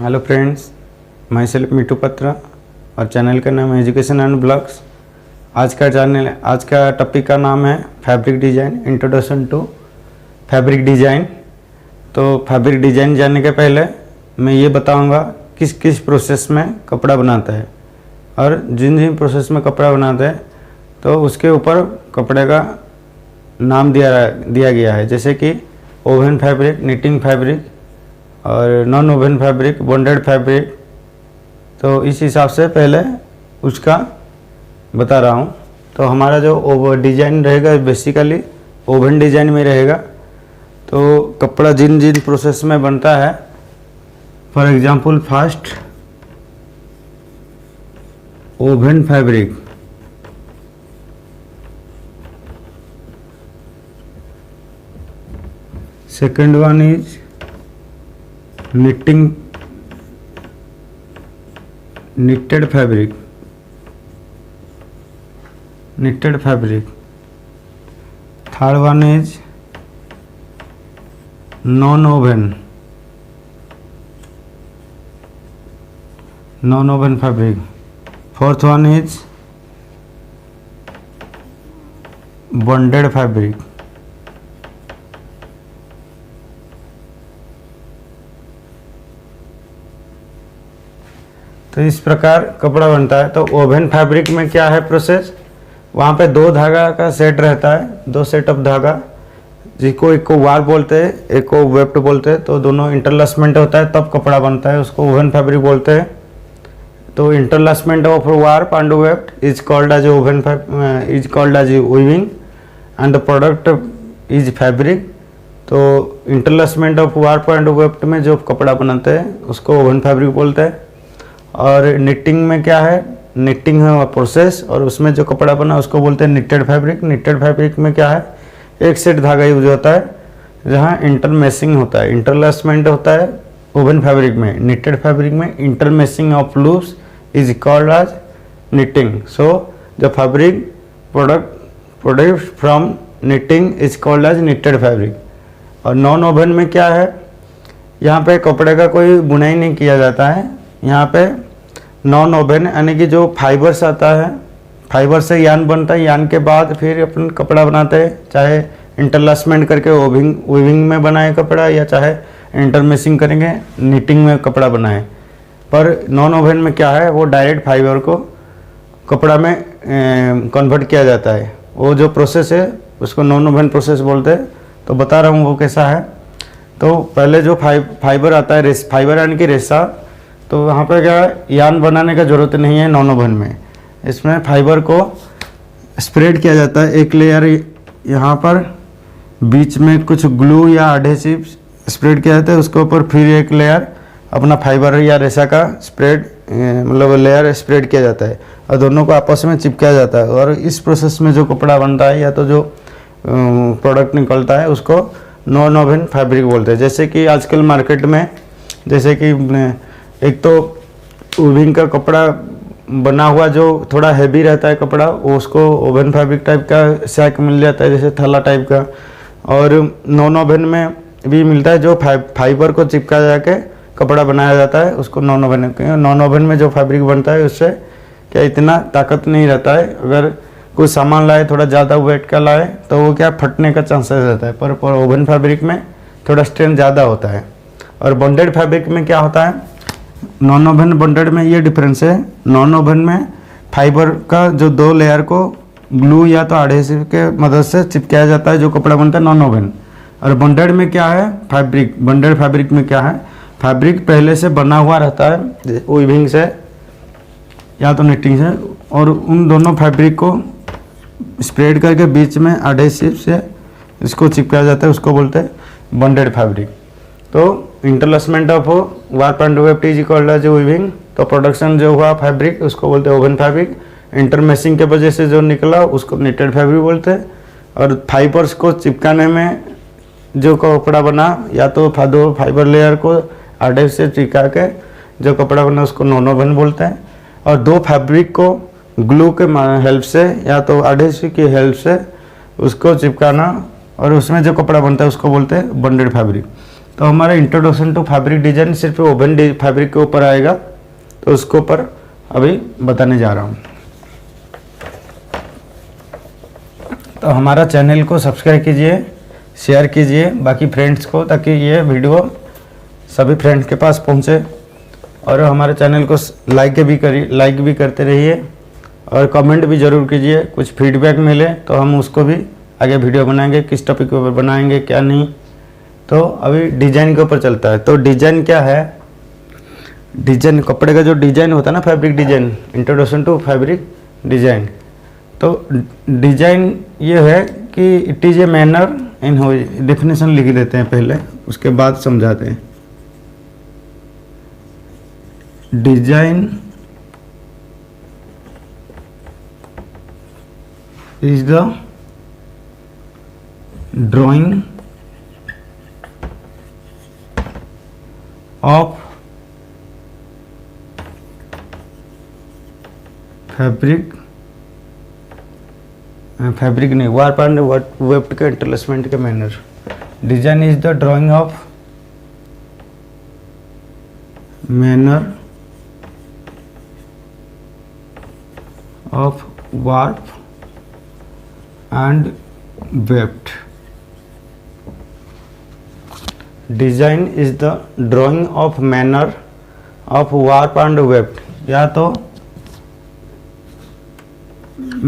Hello friends, my self me too पत्रा और channel का नाम है एजुकेशन एंड ब्लॉग्स। आज का टॉपिक का नाम है fabric design, introduction to fabric design. तो फैब्रिक डिज़ाइन जानने के पहले मैं ये बताऊंगा किस किस प्रोसेस में कपड़ा बनाता है, और जिन जिन प्रोसेस में कपड़ा बनाते हैं तो उसके ऊपर कपड़े का नाम दिया गया है, जैसे कि ओवन फैब्रिक, निटिंग फैब्रिक और non oven fabric, bonded fabric. तो इस हिसाब से पहले उसका बता रहा हूँ। तो हमारा जो डिज़ाइन रहेगा बेसिकली ओवन डिज़ाइन में रहेगा। तो कपड़ा जिन जिन प्रोसेस में बनता है, for example first oven fabric, second one is knitted fabric, third one is non oven fabric, fourth one is bonded fabric। तो इस प्रकार कपड़ा बनता है। तो ओवन फैब्रिक में क्या है प्रोसेस, वहाँ पे दो धागा का सेट रहता है, दो सेट ऑफ धागा, जिसको एक को वार बोलते हैं, एक को वेफ्ट बोलते हैं। तो दोनों इंटरलैसमेंट होता है तब कपड़ा बनता है, उसको ओवन फैब्रिक बोलते हैं। तो interlacement of warp and weft is called as weaving and the product is fabric. तो interlacement of warp and weft में जो कपड़ा बनाते हैं उसको ओवन फैब्रिक बोलते हैं। और निटिंग में क्या है, निटिंग है प्रोसेस, और उसमें जो कपड़ा बना उसको बोलते हैं निटेड फैब्रिक। निटेड फैब्रिक में क्या है, एक सेट धागा यूज होता है जहाँ इंटरमेसिंग होता है, इंटरलैसमेंट होता है ओवन फैब्रिक में। निटेड फैब्रिक में intermeshing of loops is called as knitting. So the fabric produced from knitting is called as knitted fabric. और नॉन ओवन में क्या है, यहाँ पे कपड़े का कोई बुनाई नहीं किया जाता है। यहाँ पे नॉन ओवन यानी कि जो फाइबर्स आता है, फाइबर से यान बनता है, यान के बाद फिर अपन कपड़ा बनाते हैं, चाहे इंटरलैसमेंट करके वीविंग में बनाए कपड़ा, या चाहे इंटरमेसिंग करेंगे निटिंग में कपड़ा बनाए। पर नॉन ओवन में क्या है, वो डायरेक्ट फाइबर को कपड़ा में कन्वर्ट किया जाता है। वो जो प्रोसेस है उसको नॉन ओवन प्रोसेस बोलते हैं। तो बता रहा हूँ वो कैसा है। तो पहले जो फाइबर आता है, फाइबर यानी कि रेशा, तो वहाँ पे क्या है, यान बनाने का ज़रूरत नहीं है नॉन ओवन में। इसमें फाइबर को स्प्रेड किया जाता है, एक लेयर यहाँ पर बीच में कुछ ग्लू या एडहेसिव स्प्रेड किया जाता है, उसके ऊपर फिर एक लेयर अपना फाइबर या रेशा का स्प्रेड मतलब लेयर स्प्रेड किया जाता है, और दोनों को आपस में चिपकाया जाता है। और इस प्रोसेस में जो कपड़ा बनता है या तो जो प्रोडक्ट निकलता है उसको नॉन ओवन फैब्रिक बोलते हैं। जैसे कि आजकल मार्केट में, जैसे कि एक तो वीविंग का कपड़ा बना हुआ जो थोड़ा हैवी रहता है कपड़ा, वो उसको ओवन फैब्रिक टाइप का सैक मिल जाता है, जैसे थैला टाइप का। और नॉन ओवन में भी मिलता है जो फाइबर को चिपका जाके कपड़ा बनाया जाता है, उसको नॉन ओवन। नॉन ओवन में जो फैब्रिक बनता है उससे क्या इतना ताकत नहीं रहता है, अगर कुछ सामान लाए थोड़ा ज़्यादा वेट का लाए तो वो क्या फटने का चांसेस रहता है। पर ओवन फैब्रिक में थोड़ा स्ट्रेंथ ज़्यादा होता है। और बॉन्डेड फैब्रिक में क्या होता है, नॉन ओवन बॉन्डेड में ये डिफरेंस है, नॉन ओवन में फाइबर का जो दो लेयर को ग्लू या तो एडहेसिव के मदद से चिपकाया जाता है, जो कपड़ा बनता है नॉन ओवन। और बॉन्डेड में क्या है, फैब्रिक, बॉन्डेड फैब्रिक में क्या है, फैब्रिक पहले से बना हुआ रहता है वीविंग से या तो निटिंग से, और उन दोनों फैब्रिक को स्प्रेड करके बीच में एडहेसिव से इसको चिपकाया जाता है, उसको बोलते हैं बॉन्डेड फैब्रिक। तो interlacement of warp and weft is called as weaving. तो प्रोडक्शन जो हुआ फैब्रिक उसको बोलते हैं ओवन फैब्रिक। इंटरमेसिंग के वजह से जो निकला उसको निटेड फैब्रिक बोलते हैं। और फाइबर्स को चिपकाने में जो कपड़ा बना, या तो दो फाइबर लेयर को एडहेसिव से चिपका के जो कपड़ा बना उसको नॉन ओवन बोलते हैं। और दो फैब्रिक को ग्लू के हेल्प से या तो एडहेसिव की हेल्प से उसको चिपकाना और उसमें जो कपड़ा बनता है उसको बोलते हैं बॉन्डेड फैब्रिक। तो हमारा इंट्रोडक्शन टू फैब्रिक डिजाइन सिर्फ ओवन फैब्रिक के ऊपर आएगा, तो उसके ऊपर अभी बताने जा रहा हूँ। तो हमारा चैनल को सब्सक्राइब कीजिए, शेयर कीजिए बाकी फ्रेंड्स को, ताकि ये वीडियो सभी फ्रेंड्स के पास पहुँचे। और हमारे चैनल को लाइक भी करते रहिए और कमेंट भी ज़रूर कीजिए। कुछ फीडबैक मिले तो हम उसको भी आगे वीडियो बनाएंगे, किस टॉपिक के ऊपर बनाएंगे क्या नहीं। तो अभी डिज़ाइन के ऊपर चलता है। तो डिज़ाइन क्या है? डिज़ाइन कपड़े का जो डिज़ाइन होता है ना, fabric design, introduction to fabric design. तो डिज़ाइन ये है कि it is a manner in हो, डेफिनेशन लिख देते हैं पहले, उसके बाद समझाते हैं। Design is the drawing of fabric नहीं, वार्प एंड वेफ्ट के इंटरलेसमेंट के manner. Design is the drying of manner of warp and webbed. Design is the drawing of manner of warp and webbed, या तो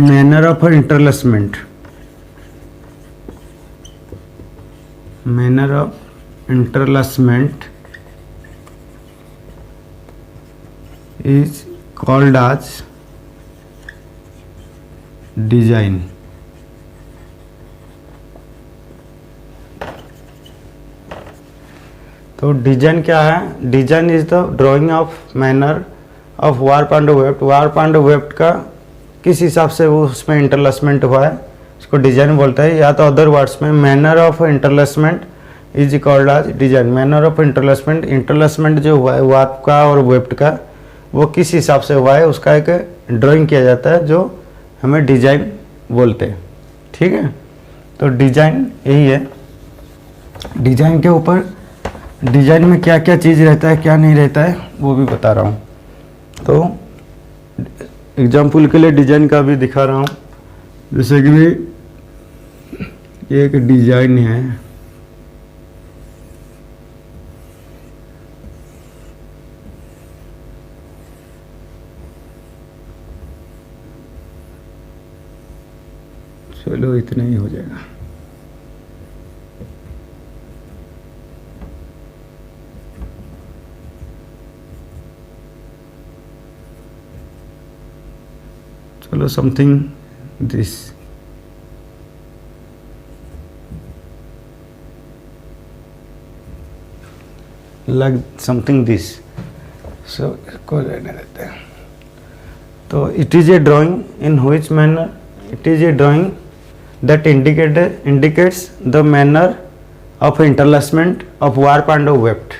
manner of interlacement, manner of interlacement is called as design. तो design क्या है? Design is the drying of manner of warp and weft. Warp and weft का किस हिसाब से वो उसमें इंटरलेसमेंट हुआ है, उसको डिजाइन बोलता है। या तो अदर वर्ड्स में manner of interlacement is called as design. Manner of interlacement, interlacement जो हुआ है वार्प का और वेफ्ट का, वो किस हिसाब से हुआ है उसका एक ड्राइंग किया जाता है, जो हमें डिजाइन बोलते हैं। ठीक है, तो डिजाइन यही है। डिजाइन के ऊपर, डिजाइन में क्या क्या चीज़ रहता है क्या नहीं रहता है वो भी बता रहा हूँ। तो एग्जाम्पल के लिए डिजाइन का भी दिखा रहा हूँ। जैसे कि ये एक डिजाइन है, चलो इतना ही हो जाएगा। चलो something this, like something this. So इसको रहने देते हैं। तो it is a drawing in which manner, it is a drawing that indicates the manner of interlacement of warp and weft.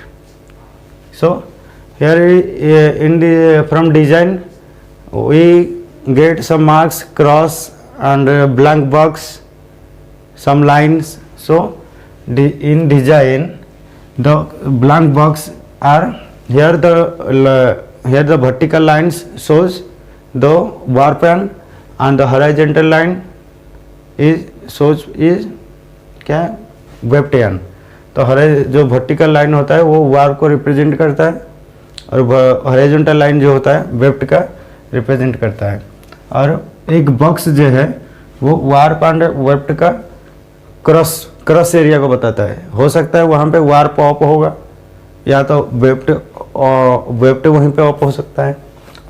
So here in the from design we get some marks, cross and blank box, some lines. So in design the blank box are here, the vertical lines shows the warp and the horizontal line is क्या है, weft yarn. तो जो vertical line होता है वो warp को represent करता है और हॉरिजॉन्टल लाइन जो होता है वेफ्ट का रिप्रेजेंट करता है। और एक बॉक्स जो है वो वार्प एंड वेफ्ट का क्रॉस एरिया को बताता है। हो सकता है वहाँ पे वार्प ऑप होगा या तो वेफ्ट वहीं पे ऑप हो सकता है।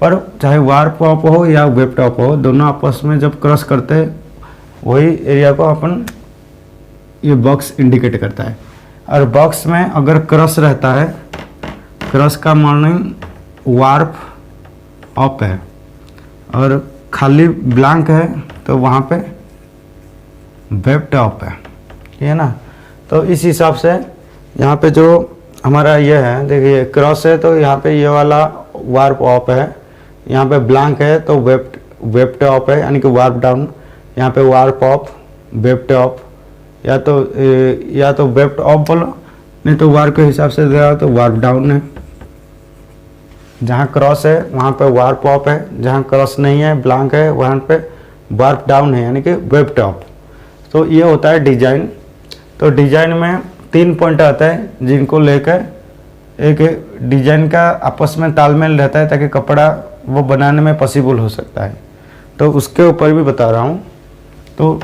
पर चाहे वार्प ऑप हो या वेफ्ट ऑप हो, दोनों आपस में जब क्रॉस करते हैं वही एरिया को अपन ये बॉक्स इंडिकेट करता है। और बॉक्स में अगर क्रॉस रहता है, क्रॉस का मीनिंग वार्प ऑप है, और खाली ब्लैंक है तो वहाँ पे वेफ्ट ऑप है, ठीक है ना। तो इस हिसाब से यहाँ पे जो हमारा ये है, देखिए क्रॉस है तो यहाँ पे ये वाला वार्प ऑप है, यहाँ पे ब्लैंक है तो वेफ्ट ऑप है, यानी कि वार्प डाउन। यहाँ पे वार्प ऑफ, वेफ्ट ऑफ, या तो वेफ्ट ऑफ बोलो नहीं तो वार्प के हिसाब से देगा तो वार्प डाउन है, जहाँ क्रॉस है वहाँ पे वार्प अप है, जहाँ क्रॉस नहीं है ब्लैंक है वहाँ पे वार्प डाउन है, यानी कि वेब टॉप। तो ये होता है डिजाइन। तो डिजाइन में 3 पॉइंट आता है जिनको लेकर एक डिजाइन का आपस में तालमेल रहता है ताकि कपड़ा वो बनाने में पॉसिबल हो सकता है। तो उसके ऊपर भी बता रहा हूँ। तो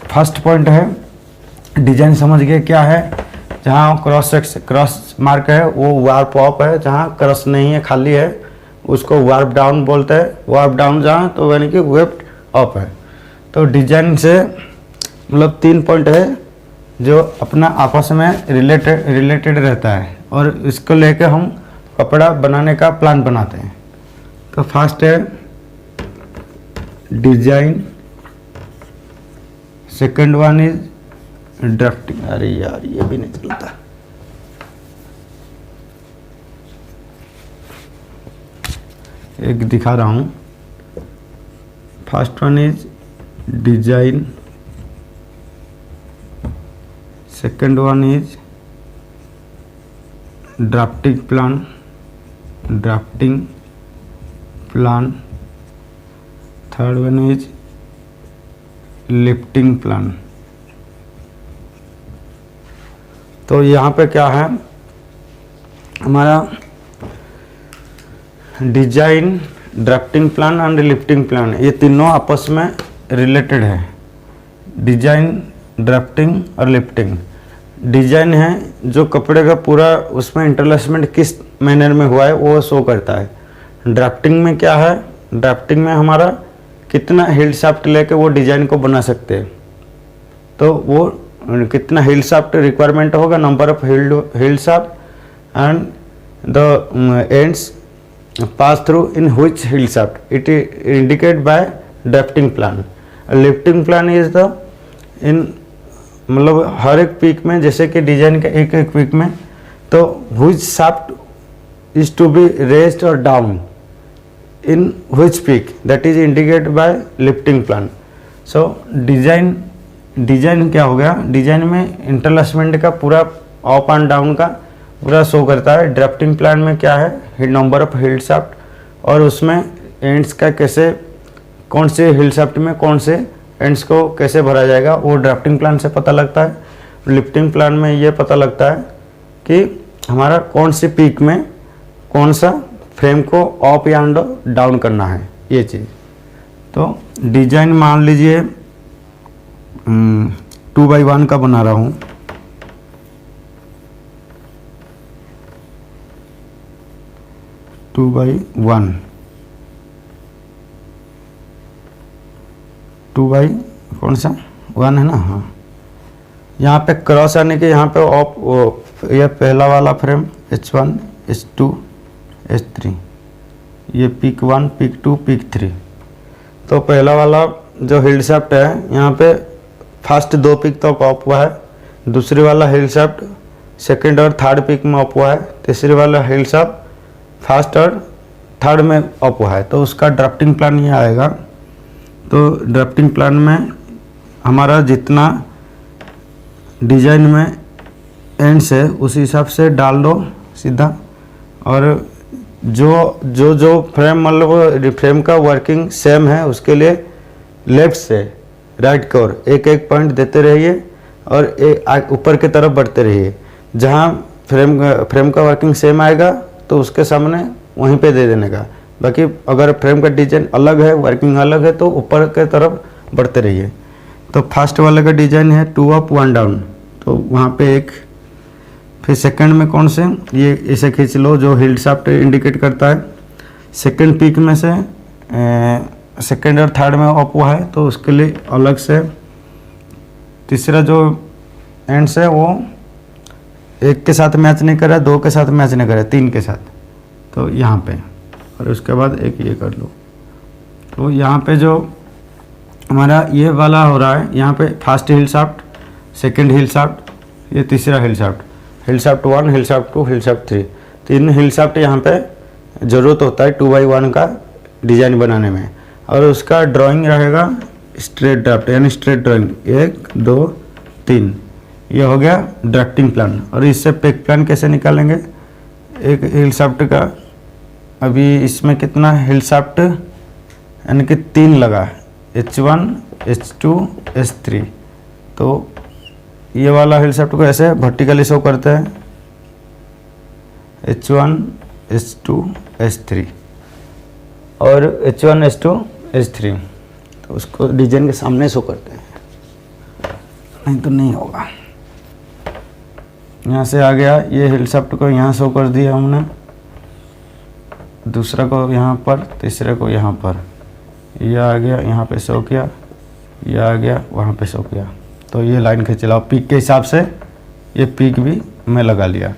फर्स्ट पॉइंट है डिजाइन, समझ गए क्या है, जहाँ क्रॉस मार्क है वो वार्प अप है, जहाँ क्रॉस नहीं है खाली है उसको वार्प डाउन बोलते हैं। वार्प डाउन जहाँ तो यानी कि वेब अप है। तो डिजाइन से मतलब 3 पॉइंट है जो अपना आपस में रिलेटेड रहता है और इसको लेकर हम कपड़ा बनाने का प्लान बनाते हैं। तो फर्स्ट है design, second one is drafting. अरे यार ये भी नहीं चलता। एक दिखा रहा हूँ। First one is design, second one is drafting plan, third one is lifting plan. तो यहाँ पे क्या है हमारा design, drafting plan and lifting plan, ये तीनों आपस में रिलेटेड है। डिजाइन, ड्राफ्टिंग और लिफ्टिंग। डिजाइन है जो कपड़े का पूरा उसमें इंटरलेसमेंट किस मैनर में हुआ है वो शो करता है। ड्राफ्टिंग में क्या है, ड्राफ्टिंग में हमारा कितना हिल शाफ्ट लेके वो डिजाइन को बना सकते हैं। तो वो कितना हिल शाफ्ट रिक्वायरमेंट होगा, number of hill shaft and the ends pass through in which hill shaft it indicate bye drafting plan. Lifting plan is the in मतलब हर एक पीक में, जैसे कि डिजाइन के एक एक पीक में, तो which shaft is to be raised और down in which pick that is indicate by lifting plan. So design क्या हो गया, डिजाइन में इंटरलैसमेंट का पूरा अप एंड डाउन का पूरा शो करता है। ड्राफ्टिंग प्लान में क्या है, नंबर ऑफ हिल शाफ्ट और उसमें एंड्स का कैसे, कौन से हिल शाफ्ट में कौन से एंड्स को कैसे भरा जाएगा वो ड्राफ्टिंग प्लान से पता लगता है। लिफ्टिंग प्लान में ये पता लगता है कि हमारा कौन सी पीक में कौन सा फ्रेम को अप या डाउन करना है, ये चीज़। तो डिजाइन मान लीजिए 2x1 का बना रहा हूँ। टू बाई कौन सा 1 है ना, हाँ। यहाँ पे क्रॉस आने के यहाँ पे ऑप ये पहला वाला फ्रेम H1 H2 H3, ये पिक 1 पिक 2 पिक 3। तो पहला वाला जो हिल शाफ्ट है यहाँ पे फर्स्ट 2 पिक तो ऑप हुआ है, दूसरी वाला हिल शाफ्ट सेकेंड और थर्ड पिक में ऑप हुआ है, तीसरी वाला हिल शाफ्ट फर्स्ट और थर्ड में ऑप हुआ है। तो उसका ड्राफ्टिंग प्लान ये आएगा। तो ड्राफ्टिंग प्लान में हमारा जितना डिजाइन में एंड्स है उस हिसाब से डाल दो सीधा, और जो फ्रेम मतलब फ्रेम का वर्किंग सेम है उसके लिए लेफ्ट से राइट की ओर एक एक पॉइंट देते रहिए और ऊपर की तरफ बढ़ते रहिए। जहाँ फ्रेम का वर्किंग सेम आएगा तो उसके सामने वहीं पे दे देने का। बाकी अगर फ्रेम का डिजाइन अलग है, वर्किंग अलग है, तो ऊपर के तरफ बढ़ते रहिए। तो फर्स्ट वाले का डिजाइन है 2 अप 1 डाउन, तो वहाँ पे एक। फिर सेकंड में कौन से, ये इसे खींच लो जो हिल शाफ्ट इंडिकेट करता है। सेकंड पीक में से सेकंड और थर्ड में अप हुआ है तो उसके लिए अलग से। तीसरा जो एंड्स है वो एक के साथ मैच नहीं करे, 2 के साथ मैच नहीं करे, 3 के साथ, तो यहाँ पे। और उसके बाद एक ये कर लो। तो यहाँ पे जो हमारा ये वाला हो रहा है, यहाँ पे फर्स्ट हिल शाफ्ट, सेकंड हिल शाफ्ट, ये तीसरा हिल शाफ्ट 1, हिल शाफ्ट 2, हिल शाफ्ट 3, 3 हिल शाफ्ट यहाँ पे ज़रूरत होता है 2x1 का डिज़ाइन बनाने में। और उसका ड्राइंग रहेगा स्ट्रेट ड्राफ्ट, यानी स्ट्रेट ड्राइंग 1 2 3, ये हो गया डायरेक्टिंग प्लान। और इससे पेक प्लान कैसे निकालेंगे, एक हिल शाफ्ट का, अभी इसमें कितना हिल शाफ्ट यानी कि 3 लगा, H1 H2 H3। तो ये वाला हिल शाफ्ट को ऐसे वर्टिकली शो करते हैं, H1 H2 H3 और H1 H2 H3। तो उसको डिजाइन के सामने शो करते हैं, नहीं तो नहीं होगा। यहाँ से आ गया, ये हिल शाफ्ट को यहाँ शो कर दिया हमने, दूसरा को यहाँ पर, तीसरे को यहाँ पर, ये आ गया यहाँ पे शो किया, ये आ गया वहाँ पे शो किया। तो ये लाइन खींच लाओ पीक के हिसाब से, ये पीक भी मैं लगा लिया।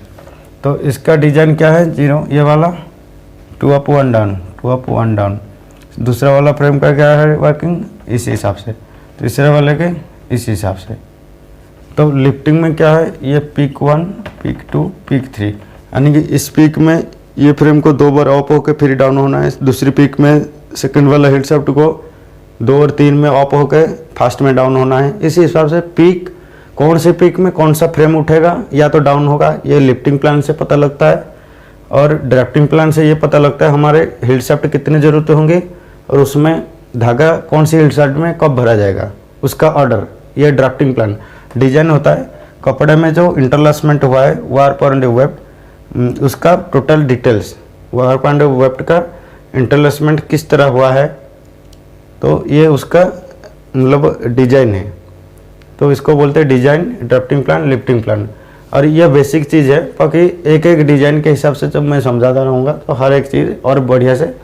तो इसका डिजाइन क्या है, 0 ये वाला 2 अप 1 डाउन, 2 अप 1 डाउन। दूसरा वाला फ्रेम का क्या है वर्किंग, इस हिसाब से, तीसरे वाले के इस हिसाब से। तो लिफ्टिंग में क्या है, ये पीक 1 पीक 2 पीक 3, यानी कि इस पीक में ये फ्रेम को 2 बार अप होकर फिर डाउन होना है, दूसरी पीक में सेकंड वाला हिल शाफ्ट को 2 और 3 में अप होकर फास्ट में डाउन होना है। इसी हिसाब से पीक, कौन से पीक में कौन सा फ्रेम उठेगा या तो डाउन होगा, ये लिफ्टिंग प्लान से पता लगता है। और ड्राफ्टिंग प्लान से ये पता लगता है हमारे हिल शाफ्ट कितने ज़रूरत होंगे और उसमें धागा कौन सी हिल शाफ्ट में कब भरा जाएगा, उसका ऑर्डर। ये ड्राफ्टिंग प्लान डिजाइन होता है। कपड़े में जो इंटरलॉसमेंट हुआ है वार्प एंड वेफ्ट, उसका total details, warp and weft का इंटरलॉसमेंट किस तरह हुआ है, तो ये उसका मतलब डिजाइन है। तो इसको बोलते हैं design, drafting plan, lifting plan. और यह बेसिक चीज़ है, बाकी एक एक डिजाइन के हिसाब से जब मैं समझाता रहूँगा तो हर एक चीज़ और बढ़िया से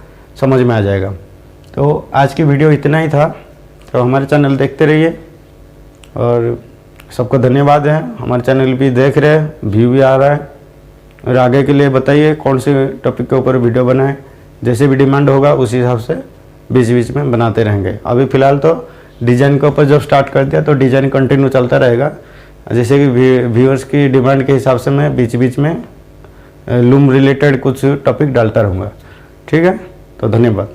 समझ में आ जाएगा। तो आज की वीडियो इतना ही था। तो हमारे चैनल देखते रहिए और सबको धन्यवाद है। हमारे चैनल भी देख रहे हैं, व्यू भी आ रहा है। और आगे के लिए बताइए कौन से टॉपिक के ऊपर वीडियो बनाएं, जैसे भी डिमांड होगा उसी हिसाब से बीच बीच में बनाते रहेंगे। अभी फ़िलहाल तो डिज़ाइन के ऊपर जब स्टार्ट कर दिया तो डिज़ाइन कंटिन्यू चलता रहेगा, जैसे कि व्यूअर्स की डिमांड के हिसाब से मैं बीच बीच में लूम रिलेटेड कुछ टॉपिक डालता रहूँगा। ठीक है, तो धन्यवाद।